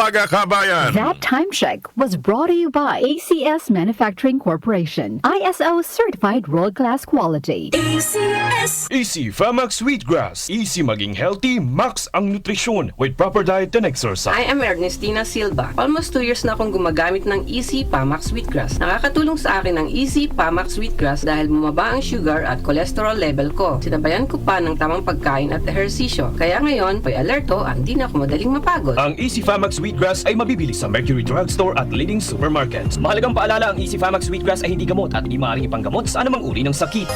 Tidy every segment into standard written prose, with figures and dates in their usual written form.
umaga, kabayan! That time check was brought to you by ACS Manufacturing Corporation. ISO certified world-class quality. ACS. Easy Famax Wheatgrass. Easy maging healthy, max ang nutrisyon with proper diet and exercise. I am Ernestina Silva. Almost 2 years na akong gumagamit ng Easy Famax Wheatgrass. Nakakatulong sa akin ang Easy Famax Wheatgrass dahil bumaba ang sugar at cholesterol level ko. Sinabayan ko pa ng tamang pagkain at ehersisyo. Kaya ngayon, may alerto, hindi na ako madaling mapagod. Ang Easy Famax Wheatgrass ay mabibili sa Mercury Drugstore at leading supermarkets. Mahalagang paalala, ang Easy Famax Wheatgrass ay hindi gamot at hindi maaaring ipanggamot sa anumang uri ng sakit.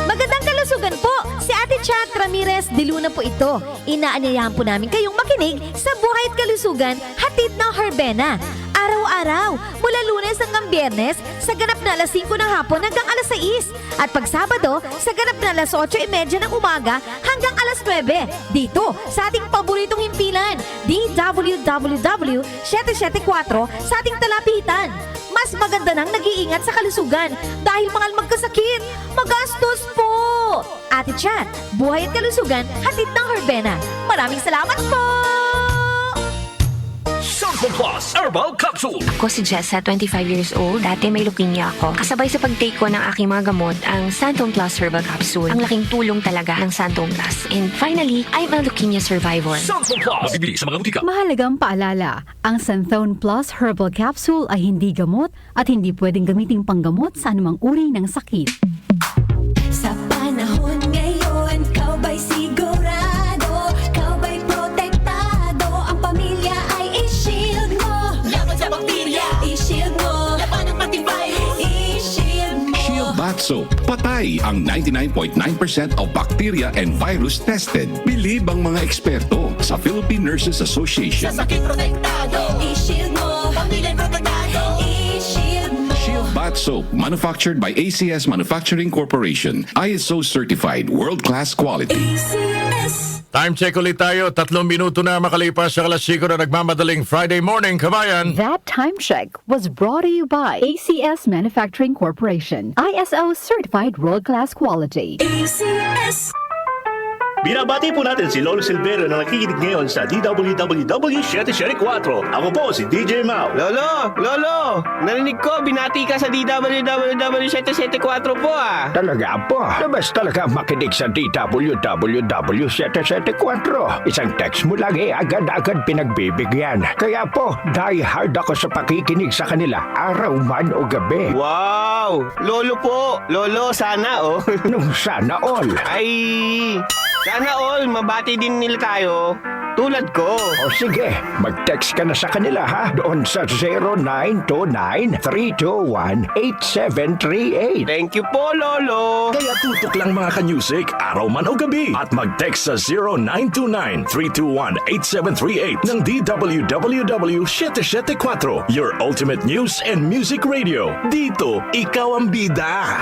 Magandang kalusugan po! Si Ate Chat Ramirez de Luna po ito. Inaanyayahan po namin kayong makinig sa Buhay at Kalusugan, hatid ng Herbena. Araw-araw, mula Lunes hanggang Biyernes, sa ganap na alas 5 ng hapon hanggang alas 6. At pag Sabado, sa ganap na alas 8:30 ng umaga hanggang alas 9. Dito, sa ating paboritong himpilan, DWWW 774 sa ating talapitan. Mas maganda nang nag-iingat sa kalusugan dahil mahal magkasakit. Magastos po! Ate Chat, Buhay at Kalusugan, hatid ng Herbena. Maraming salamat po! Santon Plus Herbal Capsule. Ako si Jessa, 25 years old. Dati may leukemia ako. Kasabay sa pag-take ko ng aking mga gamot, ang Santon Plus Herbal Capsule. Ang laking tulong talaga ng Santon Plus. And finally, I'm a leukemia survivor. Santon Plus. Mabibili sa mga butika. Mahalagang paalala, ang Santhone Plus Herbal Capsule ay hindi gamot at hindi pwedeng gamiting panggamot sa anumang uri ng sakit. Sa panahon ngayon, kau ba'y sigurado? Kau ba'y protektado? Ang pamilya ay i-shield mo. Laban sa bakterya, i-shield mo. Laban ng pati virus, i-shield mo. Shield Bath Soap. Patay ang 99.9% of bacteria and virus tested. Bilib ang mga eksperto sa Philippine Nurses Association. Sa sakit protektado, i-shield mo. Pamilya protektado, i-shield mo. Shield Bath Soap, manufactured by ACS Manufacturing Corporation. ISO certified world-class quality. ACS. Time check ulit tayo. 3 minuto na makalipas sa alas 5 na nagmamadaling Friday morning, kabayan! That time check was brought to you by ACS Manufacturing Corporation. ISO certified world-class quality. ACS. Binabati po natin si Lolo Silverio na nakikinig ngayon sa DWWW 774. Ako po si DJ Mau. Lolo! Narinig ko, binati ka sa DWWW 774 po ah. Talaga po, labas talaga makinig sa DWWW 774. Isang text mo lang agad-agad pinagbibigyan. Kaya po, die hard ako sa pakikinig sa kanila, araw man o gabi. Wow! Lolo po! Lolo, sana oh. Nung sana all. Ay... Sana all, mabati din nila tayo. Tulad ko. O sige, mag-text ka na sa kanila ha, doon sa 0929-321-8738. Thank you po, Lolo. Kaya tutok lang mga ka-music, araw man o gabi. At mag-text sa 0929-321-8738 ng DWWW 774. Your ultimate news and music radio. Dito, ikaw ang bida.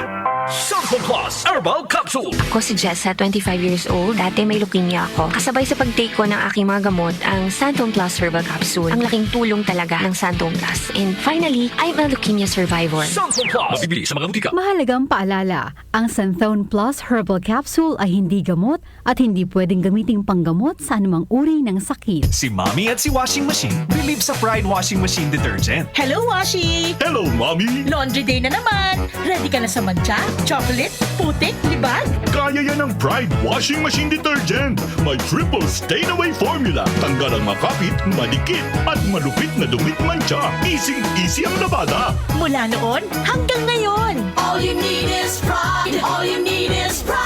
Santon Plus Herbal Capsule. Ako si Jessa, 25 years old. Dati may leukemia ako. Kasabay sa pag-take ko ng aking mga gamot, ang Santon Plus Herbal Capsule. Ang laking tulong talaga ng Santon Plus. And finally, I'm a leukemia survivor. Santon Plus. Mabibili sa mga butika. Mahalagang paalala, ang Santhone Plus Herbal Capsule ay hindi gamot at hindi pwedeng gamiting panggamot sa anumang uri ng sakit. Si Mommy at si Washing Machine believe sa Pride Washing Machine Detergent. Hello, Washi! Hello, Mommy! Laundry day na naman! Ready ka na sa mancha, chocolate, putik, libag? Kaya yan ang Pride Washing Machine Detergent. May triple stain-away formula. Tanggal ang makapit, malikit, at malupit na dumit mancha. Easy ang labada. Mula noon hanggang ngayon. All you need is pride. All you need is pride.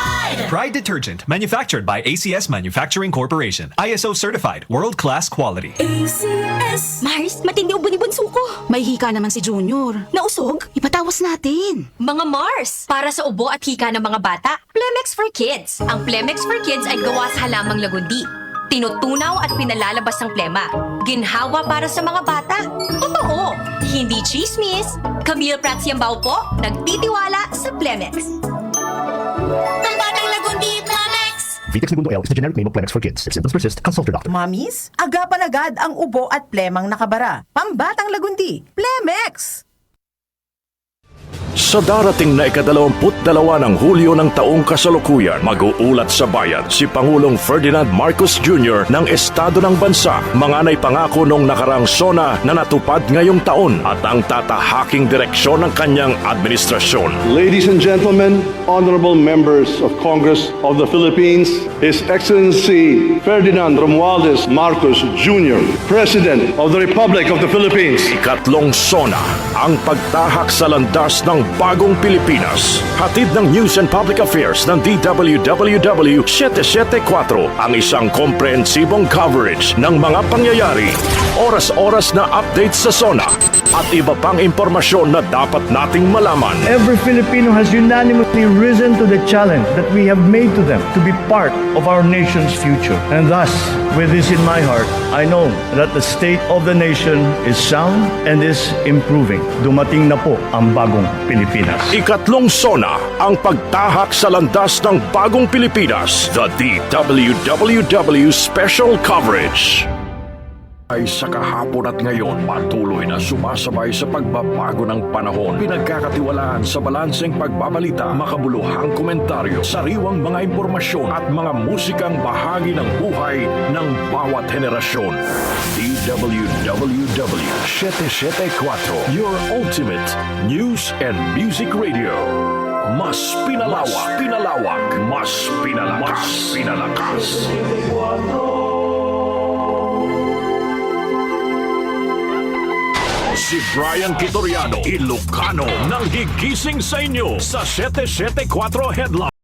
Pride Detergent, manufactured by ACS Manufacturing Corporation. ISO certified, world-class quality. ACS. Mars, matindi ubo ni bunso ko. May hika naman si Junior. Nausog? Ipatawas natin. Mga Mars, para sa ubo at hika ng mga bata, Plemex for Kids. Ang Plemex for Kids ay gawa sa halamang lagundi. Tinutunaw at pinalalabas ang plema. Ginhawa para sa mga bata. Totoo, hindi chismis. Camille Prats Yambao po, nagtitiwala sa Plemex. Pambatang lagundi, Plemex. Vitex Segundo L is the generic name of Plemex for kids. If symptoms persist, consult your doctor. Mommies, agapan agad ang ubo at plemang nakabara. Pambatang lagundi, Plemex! Sa darating na ika-22 ng Hulyo ng taong kasalukuyan, mag-uulat sa bayan si Pangulong Ferdinand Marcos Jr. ng Estado ng Bansa. Mga naipangako nung nakarang SONA na natupad ngayong taon at ang tatahaking direksyon ng kanyang administrasyon. Ladies and gentlemen, honorable members of Congress of the Philippines, His Excellency Ferdinand Romualdez Marcos Jr., President of the Republic of the Philippines. Ikatlong SONA, ang pagtahak sa landas ng bagong Pilipinas. Hatid ng News and Public Affairs ng DWWW 774, ang isang komprehensibong coverage ng mga pangyayari, oras-oras na update sa SONA, at iba pang impormasyon na dapat nating malaman. Every Filipino has unanimously risen to the challenge that we have made to them to be part of our nation's future. And thus, with this in my heart, I know that the state of the nation is sound and is improving. Dumating na po ang bagong Pilipinas. Ikatlong SONA, ang pagtahak sa landas ng bagong Pilipinas. The DWWW Special Coverage. Ay sa kahapon at ngayon, patuloy na sumasabay sa pagbabago ng panahon. Pinagkakatiwalaan sa balanseng pagbabalita, makabuluhang komentaryo, sariwang mga impormasyon at mga musikang bahagi ng buhay ng bawat henerasyon. DWWW 774, your ultimate news and music radio. Mas pinalawak, mas pinalakas. Si Brian Kitoriano, Ilocano, nang gigising sa inyo sa 774 Headline.